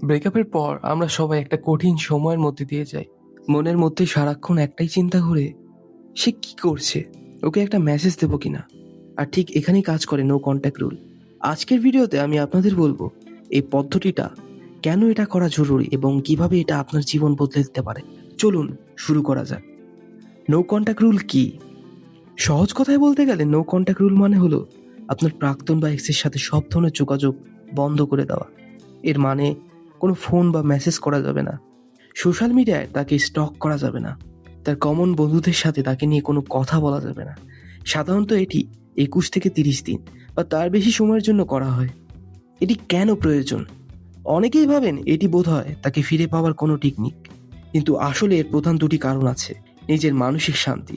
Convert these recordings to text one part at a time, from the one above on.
ব্রেকআপের পর আমরা সবাই একটা কঠিন সময়ের মধ্যে দিয়ে যাই। মনের মধ্যে সারাক্ষণ একটাই চিন্তা ঘুরে, সে কি করছে, ওকে একটা মেসেজ দেবো কিনা। আর ঠিক এখানেই কাজ করে নো কন্ট্যাক্ট রুল। আজকের ভিডিওতে আমি আপনাদের বলবো এই পদ্ধতিটা কেন এটা করা জরুরি এবং কিভাবে এটা আপনার জীবন বদলে দিতে পারে। চলুন শুরু করা যাক। নো কন্ট্যাক্ট রুল কি? সহজ কথায় বলতে গেলে নো কন্ট্যাক্ট রুল মানে হলো আপনার প্রাক্তন বা এক্সের সাথে সব ধরনের যোগাযোগ বন্ধ করে দেওয়া। এর মানে কোনো ফোন বা মেসেজ করা যাবে না, সোশ্যাল মিডিয়ায় তাকে স্টক করা যাবে না, তার কমন বন্ধুদের সাথে তাকে নিয়ে কোনো কথা বলা যাবে না। সাধারণত এটি 21 থেকে 30 দিন বা তার বেশি সময়ের জন্য করা হয়। এটি কেন প্রয়োজন? অনেকেই ভাবেন এটি বোধহয় তাকে ফিরে পাওয়ার কোনো টেকনিক, কিন্তু আসলে এর প্রধান দুটি কারণ আছে। নিজের মানসিক শান্তি।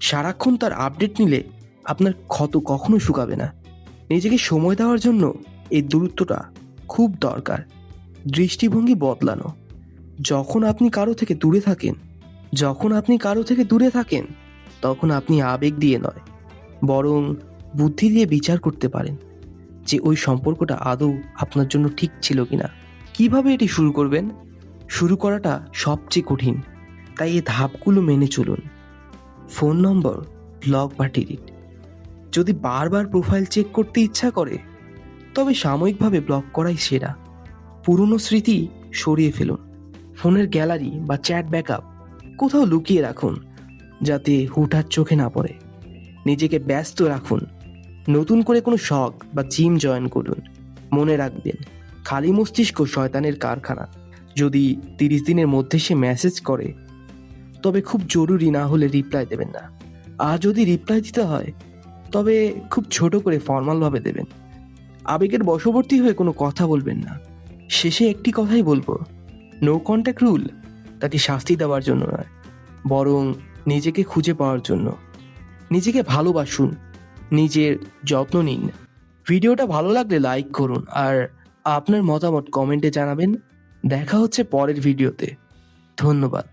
সারাক্ষণ তার আপডেট নিলে আপনার ক্ষত কখনো শুকাবে না। নিজেকে সময় দেওয়ার জন্য এই দূরত্বটা খুব দরকার। দৃষ্টিভঙ্গি বদলানো। যখন আপনি কারো থেকে দূরে থাকেন তখন আপনি আবেগ দিয়ে নয়, বরং বুদ্ধি দিয়ে বিচার করতে পারেন যে ওই সম্পর্কটা আদৌ আপনার জন্য ঠিক ছিল কিনা। কিভাবে এটি শুরু করবেন? শুরু করাটা সবচেয়ে কঠিন, তাই এই ধাপগুলো মেনে চলুন। ফোন নম্বর ব্লক বা ডিলিট। যদি বারবার প্রোফাইল চেক করতে ইচ্ছা করে তবে সাময়িকভাবে ব্লক করাই সেরা। পুরনো স্মৃতি সরিয়ে ফেলুন। ফোনের গ্যালারি বা চ্যাট ব্যাকআপ কোথাও লুকিয়ে রাখুন যাতে হুটহাট চোখে না পড়ে। নিজেকে ব্যস্ত রাখুন। নতুন করে কোনো শখ বা জিম জয়েন করুন। মনে রাখবেন, খালি মস্তিষ্ক শয়তানের কারখানা। যদি 30 দিনের মধ্যে সে মেসেজ করে তবে খুব জরুরি না হলে রিপ্লাই দেবেন না। আর যদি রিপ্লাই দিতে হয় তবে খুব ছোট করে ফর্মালভাবে দেবেন। আবেগের বশবর্তী হয়ে কোনো কথা বলবেন না। শেষে একটি কথাই বলবো, নো কন্ট্যাক্ট রুল তাকে শাস্তি দেওয়ার জন্য নয়, বরং নিজেকে খুঁজে পাওয়ার জন্য। নিজেকে ভালোবাসুন, নিজের যত্ন নিন। ভিডিওটা ভালো লাগলে লাইক করুন আর আপনার মতামত কমেন্টে জানাবেন। দেখা হচ্ছে পরের ভিডিওতে। ধন্যবাদ।